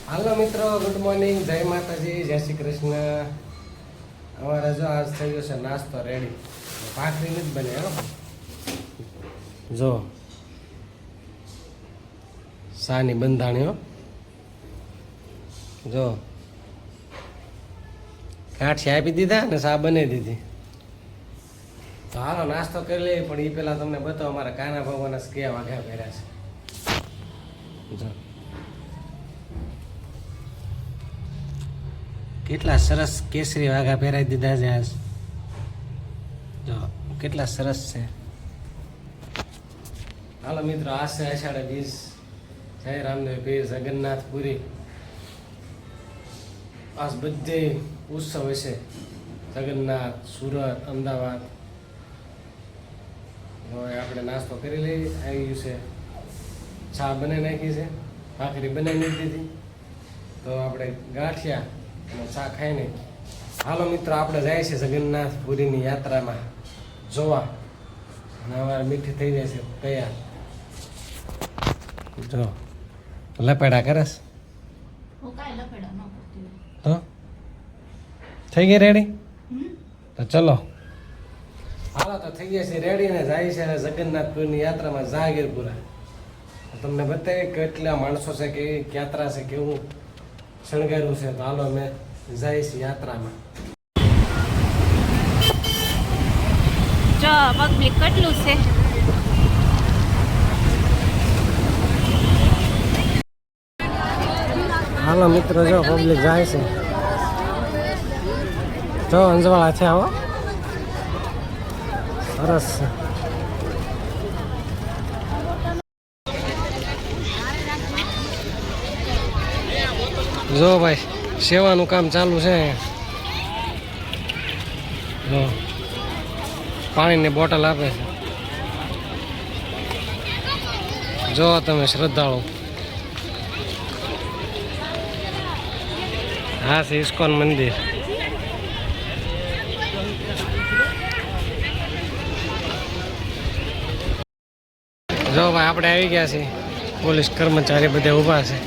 હાલો મિત્રો, good morning, જય માતાજી, જય શ્રી કૃષ્ણ. અમારે જો આજ થઈ ગયો છે નાસ્તો રેડી. ભાખરી નથી બને હો. જો સાની બંધાણી હો. જો ગાંઠી આપી દીધા ને સા બનાવી દીધી. તો હાલો નાસ્તો કરી લઈએ, પણ એ પેલા તમને બતાવો અમારા કાના ભગવાના કેવા વાઘા પહેર્યા છે. જો કેટલા સરસ કેસરી વાઘા પહેરાવી દીધા છે આજ. જો કેટલા સરસ છે. હાલો મિત્રો, આ છે અષાઢ બીજ. જય રામદેવ પીર, જગન્નાથ પુરી. આજ બધે ઉત્સવ હશે. જગન્નાથ, સુરત, અમદાવાદ. હવે આપણે નાસ્તો કરી લઈએ. આવી ગયું છે, ચા બનાવી નાખી છે, ભાખરી બનાવી દીધી. તો આપણે ગાંઠિયા અને ચા ખાઈને હાલો મિત્રો આપણે જાય છે જગન્નાથ પુરીની યાત્રામાં જોવા. અને અમારે મીઠી થઈ જાય છે તૈયાર. જો લપેડા કરસ તો થઈ ગઈ રેડી. તો ચલો હાલો, તો થઈ ગયા છે રેડી ને જાય છે જગન્નાથપુરની યાત્રામાં જહાંગીરપુરા. તમને બતાવી કેટલા માણસો છે, કેવી યાત્રા છે, કેવું શણગાર્યું છે. તો હાલો અમે જાય છે યાત્રામાં. જો પબ્લિક કેટલું છે. હાલો મિત્રો, જો પબ્લિક જાય છે. જો અંજવાળા છે. આવો સરસ છે. જો ભાઈ સેવાનું કામ ચાલુ છે. જો પાણીની બોટલ આપે છે. જો તમે શ્રદ્ધાળુ. હા છે ઇસ્કોન મંદિર. જો ભાઈ આપણે આવી ગયા છીએ. પોલીસ કર્મચારી બધા ઊભા છે.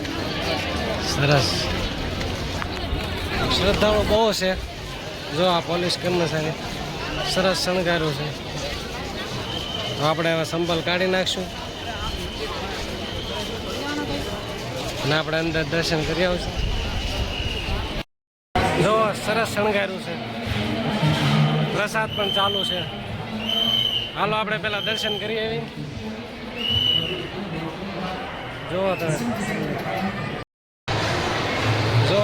સરસ શ્રદ્ધાળુ બહુ છે. જો આ પોલીસ કર્મચારી સરસ શણગાર્યું છે. તો આપણે હવે સંભલ કાઢી નાખશું અને આપણે અંદર દર્શન કરી આવશું. જો સરસ શણગાર્યું છે. પ્રસાદ પણ ચાલુ છે. હાલો આપણે પેલા દર્શન કરી આવી. જુઓ તમે, જો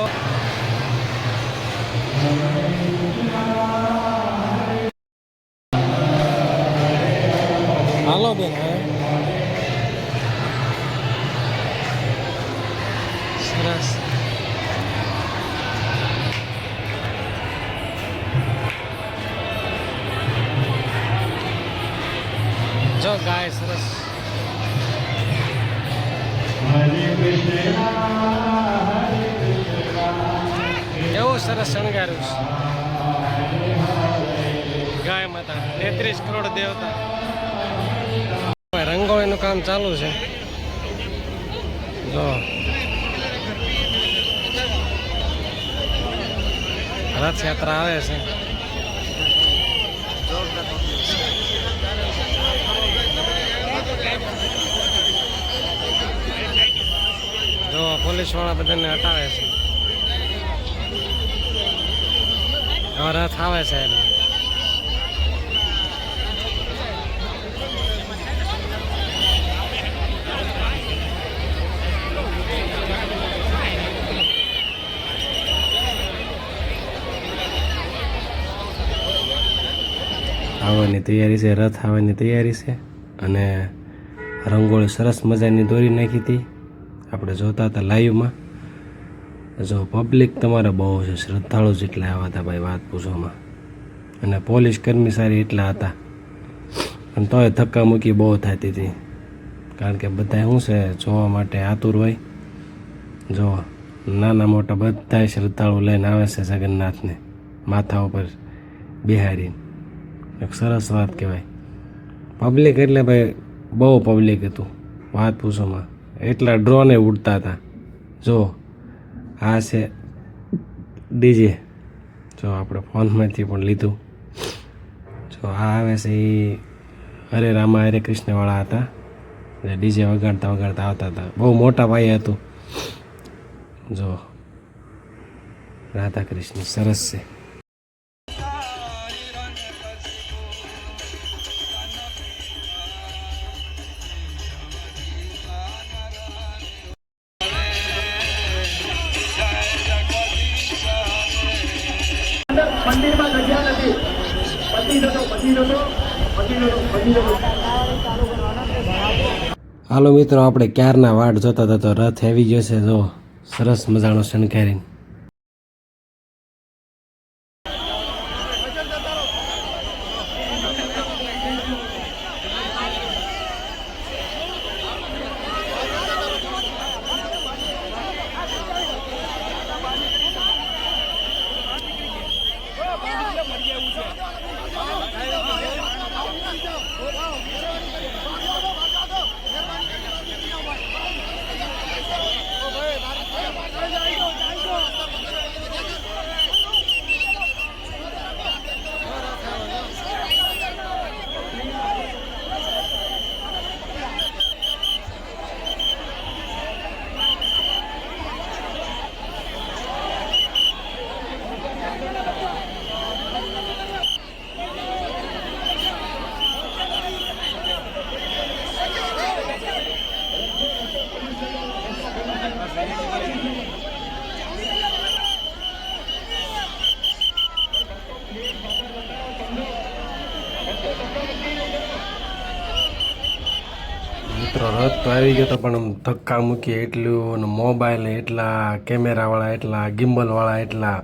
હાલો બેન. સરસ જો ગાય સરસ. એવું સરસ શણગાર્યું છે. ગાય માતા 33 કરોડ દેવતા. રંગોળીનું કામ ચાલુ છે. જો રથયાત્રા આવે છે. જો પોલીસ વાળા બધાને હટાવે છે. હવે રથ આવે છે. આવવાની તૈયારી છે. રથ આવવાની તૈયારી છે. અને રંગોળી સરસ મજાની દોરી નાખી હતી. આપણે જોતા હતા લાઈવમાં. જો પબ્લિક તમારે બહુ છે. શ્રદ્ધાળુ જેટલા આવ્યા હતા ભાઈ, વાત પૂછવામાં. અને પોલીસ કર્મચારી એટલા હતા. પણ તોય ધક્કા મૂકી બહુ થતી હતી. કારણ કે બધા શું છે, જોવા માટે આતુર હોય. જો નાના મોટા બધા શ્રદ્ધાળુ લઈને આવે છે જગન્નાથને માથા ઉપર બિહારીને. એક સરસ વાત કહેવાય. પબ્લિક એટલે ભાઈ બહુ પબ્લિક હતું, વાત પૂછોમાં. એટલા ડ્રોને ઉડતા હતા. જો આ છે ડીજે, જો આપણે ફોનમાંથી પણ લીધું. જો આ આવે છે એ હરે રામા હરે કૃષ્ણવાળા હતા, જે ડીજે વગાડતા વગાડતા આવતા હતા. બહુ મોટા પાયે હતું. જો રાધા કૃષ્ણ સરસ છે. હાલો મિત્રો, આપણે ક્યારના વાટ જોતા હતા તો રથ આવી ગયો છે. જો સરસ મજાનો શણગારીને. મિત્રો રથ તો આવી ગયો તો પણ આમ ધક્કા મૂકીએ એટલું, અને મોબાઈલ એટલા, કેમેરાવાળા એટલા, ગિમ્બલવાળા એટલા,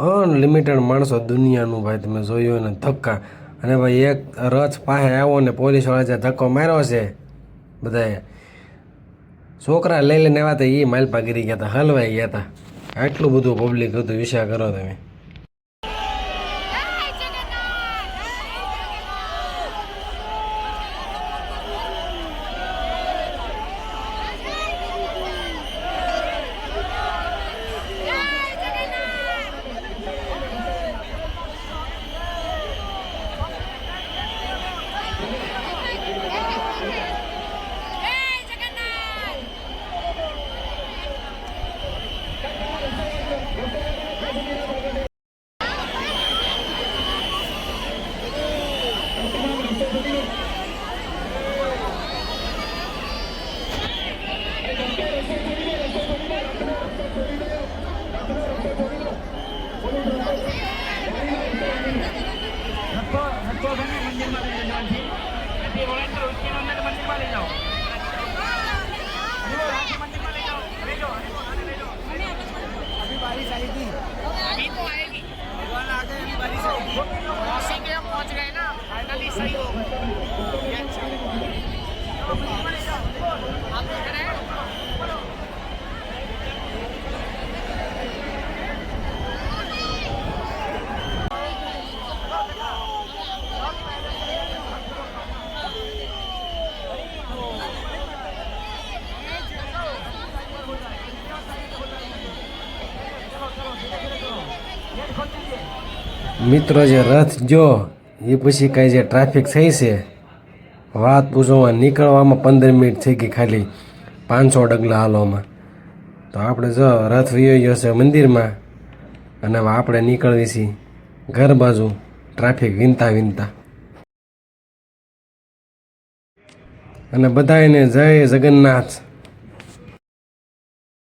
અનલિમિટેડ માણસો દુનિયાનું. ભાઈ તમે જોયું ને ધક્કા. અને ભાઈ એક રથ પાસે આવ્યો ને પોલીસવાળા જે ધક્કો માર્યો છે, બધાએ છોકરા લઈ લઈને આવ્યા હતા, એ માલપા ગીરી ગયા હતા, હલવાઈ ગયા હતા. આટલું બધું પબ્લિક હતું, વિચાર કરો તમે. મિત્રો જે રથ જો એ પછી કાંઈ જે ટ્રાફિક થઈ છે વાત પૂછવા, નીકળવામાં 15 મિનિટ થઈ ગઈ ખાલી 500 ડગલા હાલોમાં. તો આપણે જો રથ વયો ગયો છે મંદિરમાં, અને હવે આપણે નીકળવી છીએ ઘર બાજુ ટ્રાફિક વિનતા વિનતા. અને બધાને જય જગન્નાથ.